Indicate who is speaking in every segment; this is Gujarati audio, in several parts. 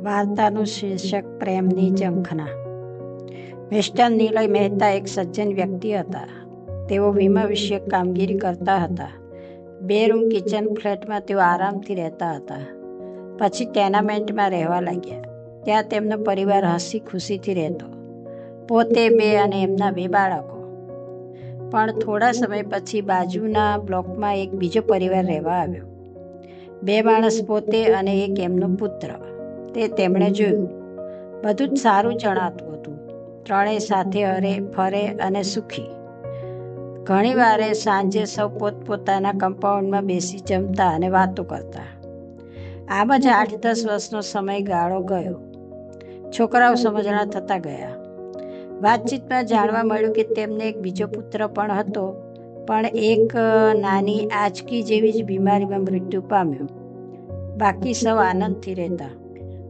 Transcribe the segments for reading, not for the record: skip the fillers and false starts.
Speaker 1: વાર્તાનું શીર્ષક પ્રેમની ઝંખના. મિસ્ટર નિલય મહેતા એક સજ્જન વ્યક્તિ હતા. તેઓ વીમા વિષયક કામગીરી કરતા હતા. 2 રૂમ કિચન ફ્લેટમાં તેઓ આરામથી રહેતા હતા. પછી ટેનામેન્ટમાં રહેવા લાગ્યા. ત્યાં તેમનો પરિવાર હસી ખુશીથી રહેતો, પોતે 2 અને એમના 2 બાળકો. પણ થોડા સમય પછી બાજુના બ્લોકમાં એક બીજો પરિવાર રહેવા આવ્યો. 2 માણસ, પોતે અને એક એમનો પુત્ર. તે તેમણે જોયું. બધું જ સારું જણાતું હતું. ત્રણેય સાથે હરે ફરે અને સુખી. ઘણીવારે સાંજે સૌ પોતપોતાના કમ્પાઉન્ડમાં બેસી જમતા અને વાતો કરતા. આમ જ 8-10 વર્ષનો સમયગાળો ગયો. છોકરાઓ સમજણા થતા ગયા. વાતચીતમાં જાણવા મળ્યું કે તેમને એક બીજો પુત્ર પણ હતો, પણ એક નાની આંચકી જેવી જ બીમારીમાં મૃત્યુ પામ્યો. બાકી સૌ આનંદથી રહેતા.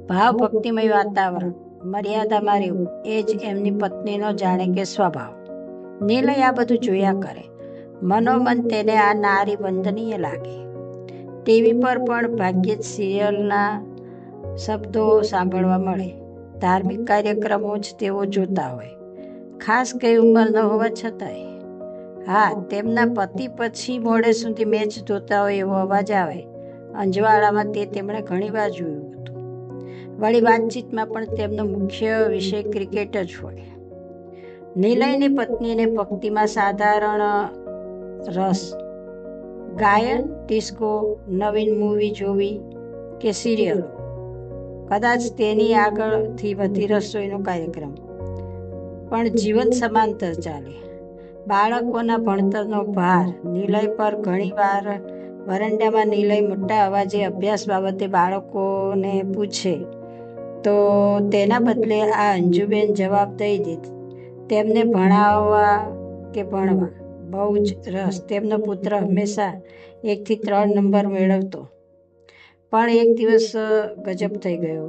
Speaker 1: ભાવભક્તિમય વાતાવરણ, મર્યાદામાં રહેવું એ જ એમની પત્નીનો જાણે કે સ્વભાવ. નિલય આ બધું જોયા કરે. મનોમન તેને આ નારી વંદનીય લાગે. ટીવી પર પણ ભાગ્યે જ સિરિયલના શબ્દો સાંભળવા મળે. ધાર્મિક કાર્યક્રમો જ તેઓ જોતા હોય, ખાસ કઈ ઉંમર ન હોવા છતાંય. હા, તેમના પતિ પછી મોડે સુધી મેચ જોતા હોય એવો અવાજ આવે. અંજવાળામાં તે તેમણે ઘણીવાર જોયું હતું. વળી વાતચીતમાં પણ તેમનો મુખ્ય વિષય ક્રિકેટ જ હોય. નિલયની પત્નીને ભક્તિમાં સાધારણ રસ. ગાયન, ડિસ્કો, નવીન મૂવી જોવી કે સિરિયલો. કદાચ તેની આગળથી વધી રસોઈનો કાર્યક્રમ. પણ જીવન સમાંતર ચાલે. બાળકોના ભણતરનો ભાર નિલય પર. ઘણીવાર વરંડામાં નિલય મોટા અવાજે અભ્યાસ બાબતે બાળકોને પૂછે તો તેના બદલે આ અંજુબેન જવાબ દઈ દેતી. તેમને ભણાવવા કે ભણવા બહુ જ રસ. તેમનો પુત્ર હંમેશા 1 થી 3 નંબર મેળવતો. પણ એક દિવસ ગજબ થઈ ગયો.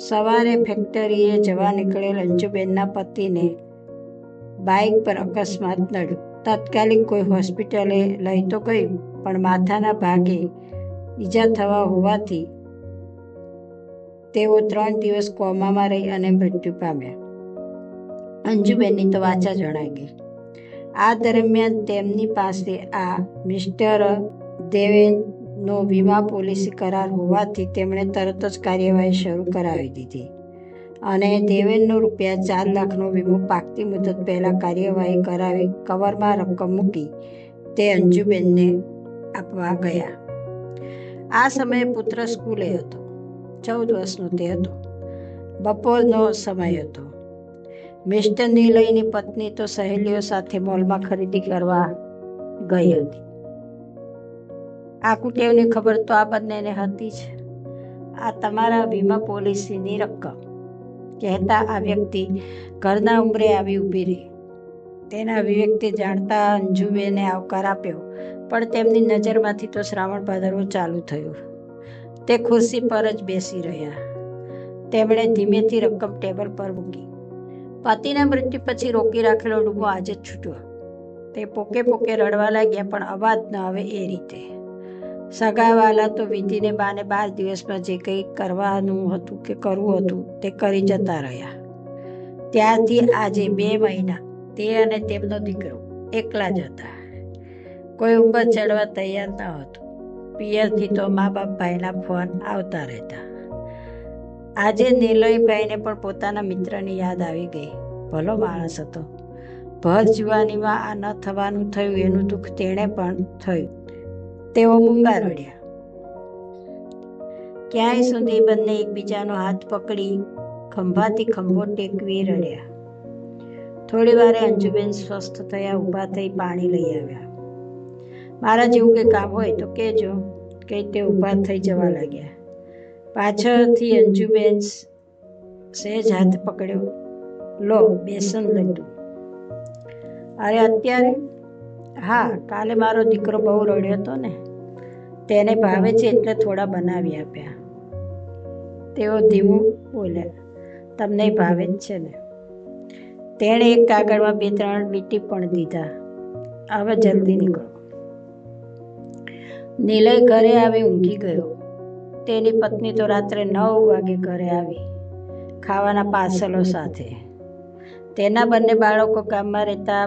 Speaker 1: સવારે ફેક્ટરીએ જવા નીકળેલ અંજુબેનના પતિને બાઇક પર અકસ્માત નડ્યો. તાત્કાલિક કોઈ હોસ્પિટલે લઈ તો ગયું, પણ માથાના ભાગે ઈજા થવા હોવાથી તેઓ 3 દિવસ કોમામાં રહી અને મૃત્યુ પામ્યા. અંજુબેનની તો વાચા જણાઈ ગઈ. આ દરમિયાન તેમની પાસે આ મિસ્ટર દેવેનનો વીમા પોલિસી કરાર હોવાથી તેમણે તરત જ કાર્યવાહી શરૂ કરાવી દીધી અને દેવેનનો ₹4 લાખનો વીમો પાકતી મુદત પહેલાં કાર્યવાહી કરાવી કવરમાં રકમ મૂકી તે અંજુબેનને આપવા ગયા. આ સમયે પુત્ર સ્કૂલે હતો. 14 વર્ષનો તે હતો. બપોરનો સમય હતો. મિસ્ટર નિલયની પત્ની તો સહેલીઓ સાથે મોલમાં ખરીદી કરવા ગઈ હતી. આ કુટેવની ખબર તો આ બંનેને હતી જ. આ તમારા વીમા પોલિસીની રકમ, કહેતા આ વ્યક્તિ ઘરના ઉંબરે આવી ઊભી રહી. તેના વિવેકથી જાણતા અંજુબેને આવકાર આપ્યો, પણ તેમની નજરમાંથી તો શ્રાવણ ભાદરવો ચાલુ થયો. તે ખુરશી પર જ બેસી રહ્યા. તેમણે ધીમેથી રકમ ટેબલ પર મૂકી. પતિના મૃત્યુ પછી રોકી રાખેલો ડૂબો આજે જ છૂટ્યો. તે પોકે પોકે રડવા લાગ્યા, પણ અવાજ ન આવે એ રીતે. સગાવાલા તો વિધિને બાને 12 દિવસમાં જે કંઈ કરવાનું હતું કે કરવું હતું તે કરી જતા રહ્યા. ત્યારથી આજે 2 મહિના તે અને તેમનો દીકરો એકલા જ હતા. કોઈ ઉપર ચડવા તૈયાર ન હતું. પિયરથી તો મા બાપ ભાઈના ફોન આવતા રહેતા. આજે નિલયભાઈને પણ પોતાના મિત્રની યાદ આવી ગઈ. ભલો માણસ હતો. ભર જુવાનીમાં આ ન થવાનું થયું એનું દુઃખ તેણે પણ થયું. તેઓ મૂંગા રડ્યા. ક્યાંય સુધી બંને એકબીજાનો હાથ પકડી ખંભાથી ખંભો ટેકવી રડ્યા. થોડી વારે અંજુબેન સ્વસ્થ થયા, ઊભા થઈ પાણી લઈ આવ્યા. મારા જેવું કંઈ કામ હોય તો કહેજો, કંઈ તે ઊભા થઈ જવા લાગ્યા. પાછળથી અંજુબેન સહેજ હાથ પકડ્યો. લો, બેસન લડ્ડુ. અરે અત્યારે? હા, કાલે મારો દીકરો બહુ રડ્યો હતો ને, તેને ભાવે છે એટલે થોડા બનાવી આપ્યા. તેઓ ધીમું બોલ્યા. તમને ભાવે જ છે ને? તેણે એક કાગળમાં 2-3 લીટી પણ દીધા. હવે જલ્દી નીકળો. નિલય ઘરે આવી ઊંઘી ગયો. તેની પત્ની તો રાત્રે 9 વાગે ઘરે આવી, ખાવાના પાર્સલો સાથે. તેના બંને બાળકો ગામમાં રહેતા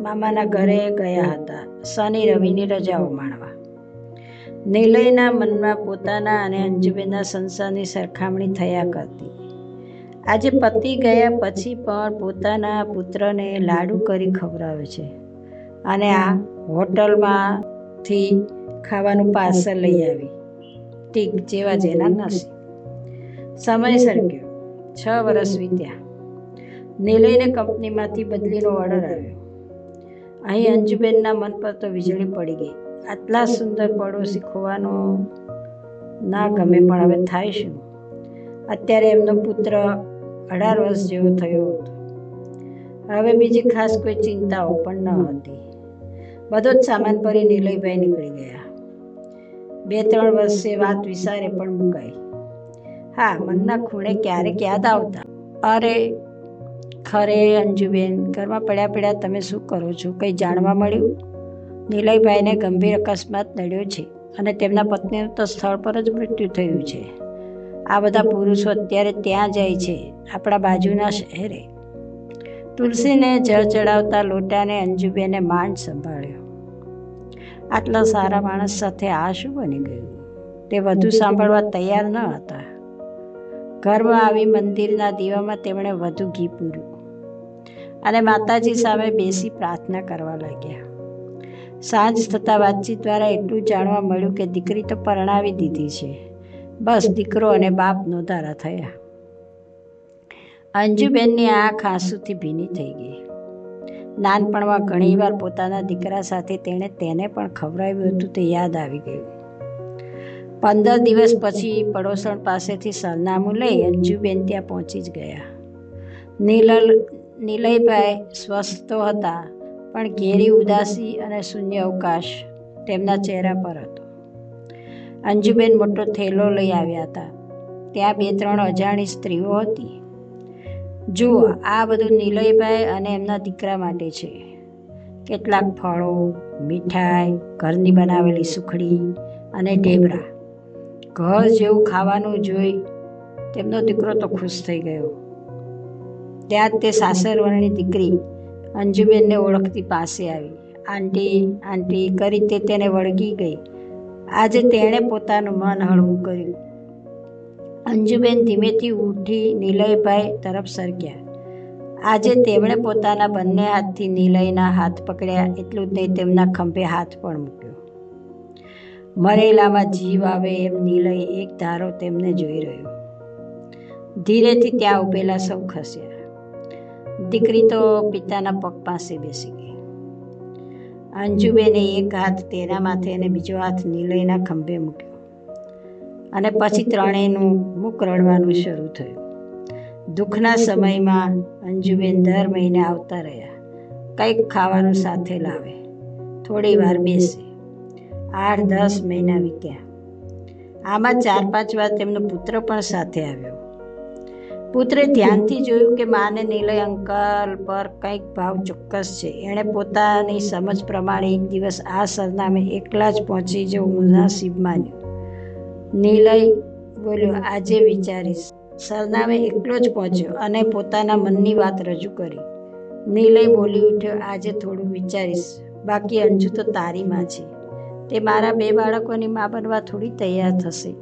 Speaker 1: મામાના ઘરે ગયા હતા શનિ રવિની રજાઓ માણવા. નિલયના મનમાં પોતાના અને અંજુબેનના સંસારની સરખામણી થયા કરતી. આજે પતિ ગયા પછી પણ પોતાના પુત્રને લાડુ કરી ખવડાવે છે અને આ હોટલમાંથી ખાવાનું પાર્સલ લઈ આવી. ઠીક જેવા જેના નસીબ. સમય સરક્યો. 6 વર્ષ વીત્યા. નિલયને કંપનીમાંથી બદલીનો ઓર્ડર આવ્યો. અહીં અંજુબેનના મન પર તો વીજળી પડી ગઈ. આટલા સુંદર પડોશી ખોવાનો ના ગમે, પણ હવે થાય શું? અત્યારે એમનો પુત્ર 18 વર્ષ જેવો થયો હતો. હવે બીજી ખાસ કોઈ ચિંતાઓ પણ ન હતી. બધો જ સામાન ભરી નિલયભાઈ નીકળી ગયા. 2-3 વર્ષે વાત વિચારે પણ મુકાઈ. હા, મનના ખૂણે ક્યારેક યાદ આવતા, અરે ખરે અંજુબેન, ઘરમાં પડ્યા તમે શું કરો છો? કંઈ જાણવા મળ્યું? નિલયભાઈને ગંભીર અકસ્માત નડ્યો છે અને તેમના પત્નીનું તો સ્થળ પર જ મૃત્યુ થયું છે. આ બધા પુરુષો અત્યારે ત્યાં જાય છે, આપણા બાજુના શહેરે. તુલસીને જળ ચડાવતા લોટાને અંજુબેને માંડ સંભાળ્યો. આટલા સારા માણસ સાથે આ શું બની ગયું? તે વધુ સાંભળવા તૈયાર ન હતા. ઘરમાં આવી મંદિરના દીવામાં તેમણે વધુ ઘી પૂર્યું અને માતાજી સામે બેસી પ્રાર્થના કરવા લાગ્યા. સાંજ થતાં વાતચીત દ્વારા એટલું જાણવા મળ્યું કે દીકરી તો પરણાવી દીધી છે. બસ દીકરો અને બાપ નોંધારા થયા. અંજુબેનની આંખ આંસુથી ભીની થઈ ગઈ. નાનપણમાં ઘણીવાર પોતાના દીકરા સાથે તેણે તેને પણ ખવડાવ્યું હતું તે યાદ આવી ગયું. 15 દિવસ પછી પડોસણ પાસેથી સરનામું લઈ અંજુબેન ત્યાં પહોંચી જ ગયા. નિલયભાઈ સ્વસ્થ તો હતા, પણ ઘેરી ઉદાસી અને શૂન્ય અવકાશ તેમના ચહેરા પર હતો. અંજુબેન મોટો થેલો લઈ આવ્યા હતા. ત્યાં 2-3 અજાણી સ્ત્રીઓ હતી. જુઓ, આ બધું નિલયભાઈ અને એમના દીકરા માટે છે. કેટલાક ફળો, મીઠાઈ, ઘરની બનાવેલી સુખડી અને ઢેબરા. ઘર જેવું ખાવાનું જોઈ તેમનો દીકરો તો ખુશ થઈ ગયો. ત્યાં તે સાસરવરની દીકરી અંજુબેનને ઓળખતી પાસે આવી. આંટી આંટી કરી તે તેને વળગી ગઈ. આજે તેણે પોતાનું મન હળવું કર્યું. અંજુબેન ધીમેથી ઉઠી નિલયભાઈ તરફ સરક્યા. આજે તેમણે પોતાના બંને હાથથી નિલયના હાથ પકડ્યા. એટલું જ નહીં, તેમના ખંભે હાથ પણ મૂક્યો. મરેલામાં જીવ આવે એમ નિલય એક ધારો તેમને જોઈ રહ્યો. ધીરેથી ત્યાં ઉભેલા સૌ ખસ્યા. દીકરી તો પિતાના પગ પાસે બેસી ગઈ. અંજુબેને એક હાથ તેના માથે અને બીજો હાથ નિલયના ખંભે મૂક્યો અને પછી ત્રણેયનું મુખ રડવાનું શરૂ થયું. દુઃખના સમયમાં અંજુબેન દર મહિને આવતા રહ્યા. કંઈક ખાવાનું સાથે લાવે, થોડી વાર બેસે. 8-10 મહિના વીત્યા. આમાં 4-5 વાર તેમનો પુત્ર પણ સાથે આવ્યો. પુત્રે ધ્યાનથી જોયું કે માને નિલય અંકલ પર કંઈક ભાવ ચોક્કસ છે. એણે પોતાની સમજ પ્રમાણે એક દિવસ આ સરનામે એકલા જ પહોંચી જવું મુનાસિબ માન્યું. નિલય બોલ્યો, આજે વિચારીશ. સરનામે એકલો જ પહોંચ્યો અને પોતાના મનની વાત રજૂ કરી. નિલય બોલી ઉઠ્યો, આજે થોડું વિચારીશ. બાકી અંજુ તો તારી માં છે. તે મારા 2 બાળકોની માં બનવા થોડી તૈયાર થશે.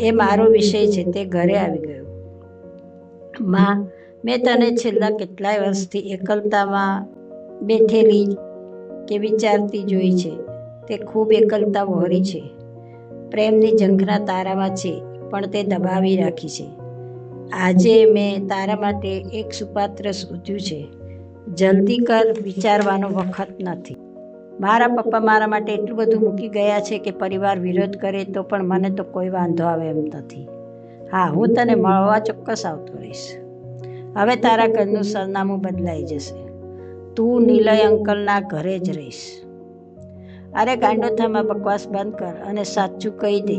Speaker 1: એ મારો વિષય છે. તે ઘરે આવી ગયો. માં, મેં તને છેલ્લા કેટલાય વર્ષથી એકલતામાં બેઠેલી કે વિચારતી જોઈ છે. તે ખૂબ એકલતા વહોરી છે. પ્રેમની ઝંખના તારામાં છે, પણ તે દબાવી રાખી છે. આજે મેં તારા માટે એક સુપાત્ર શોધ્યું છે. જલ્દી કર, વિચારવાનો વખત નથી. મારા પપ્પા મારા માટે એટલું બધું મૂકી ગયા છે કે પરિવાર વિરોધ કરે તો પણ મને તો કોઈ વાંધો આવે એમ નથી. હા, હું તને મળવા ચોક્કસ આવતો રહીશ. હવે તારા ઘરનું સરનામું બદલાઈ જશે. તું નિલય અંકલના ઘરે જ રહીશ. અરે ગાંડોથામાં બકવાસ બંધ કર અને સાચું કહી દે.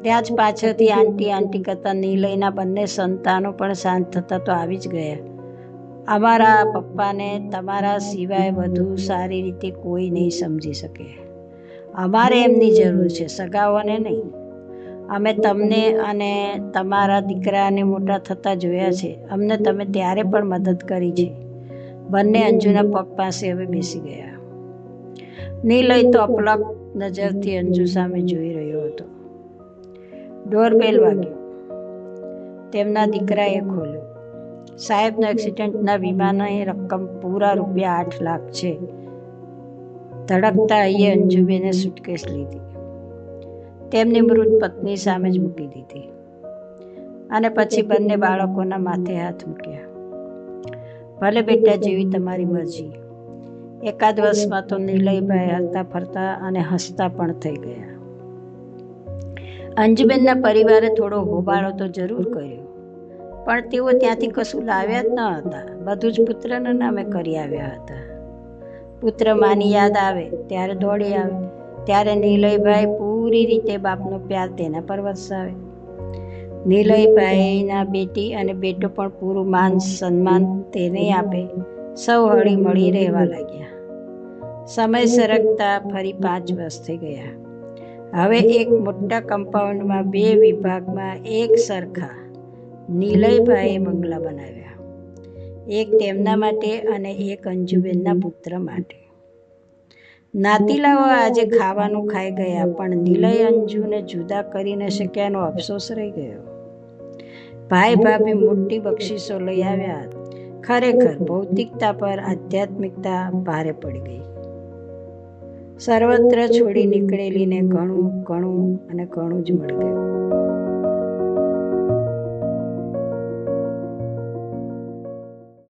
Speaker 1: ત્યાં જ પાછળથી આંટી આંટી કરતા નિલયના બંને સંતાનો પણ શાંત થતા તો આવી જ ગયા. અમારા પપ્પાને તમારા સિવાય વધુ સારી રીતે કોઈ નહીં સમજી શકે. અમારે એમની જરૂર છે, સગાઓને નહીં. અમે તમને અને તમારા દીકરાને મોટા થતા જોયા છે. અમને તમે ત્યારે પણ મદદ કરી છે. બંને અંજુના પગ પાસે હવે બેસી ગયા. નિલય તો અપલક નજરથી અંજુ સામે જોઈ રહ્યો હતો. ડોરબેલ વાગ્યો. તેમના દીકરાએ ખોલ્યો. સાહેબનો એક્સિડન્ટના વીમાની રકમ પૂરા રૂપિયા 8 લાખ છે. ધડકતા હૈયે અંજુબેને સુટકેસ લીધી. તેમની મૃત પત્ની સામે જ મૂકી દીધી અને પછી બંને બાળકોના માથે હાથ મૂક્યા. ભલે બેટા, જેવી તમારી મરજી. એકાદ વર્ષમાં તો નિલયભાઈ હરતા ફરતા અને હસતા પણ થઈ ગયા. અંજુબેનના પરિવારે થોડો હોબાળો તો જરૂર કર્યો, પણ તેઓ ત્યાંથી કશું લાવ્યા જ ન હતા. બધું જ પુત્રના નામે કરી આવ્યા હતા. પુત્ર માની યાદ આવે ત્યારે દોડી આવે, ત્યારે નિલયભાઈ પૂરી રીતે બાપનો પ્યાર તેના પર વરસાવે. નિલયભાઈના બેટી અને બેટો પણ પૂરું માન સન્માન તેને આપે. સૌ હળી મળી રહેવા લાગ્યા. સમય સરકતા ફરી 5 વર્ષ થઈ ગયા. હવે એક મોટા કમ્પાઉન્ડમાં 2 વિભાગમાં એક સરખા નિલયભાઈએ બંગલા બનાવ્યા. એક તેમના માટે અને એક અંજુબેનના પુત્ર માટે. નાતીલાઓ આજે ખાવાનું ખાઈ ગયા, પણ નિલય અંજુને જુદા કરી ન શક્યાનો અફસોસ રહી ગયો. ભાઈ ભાભી મોટી બક્ષિસો લઈ આવ્યા. ખરેખર ભૌતિકતા પર આધ્યાત્મિકતા ભારે પડી ગઈ. સર્વત્ર છોડી નીકળેલીને ઘણું ઘણું અને ઘણું જ મળી ગયું.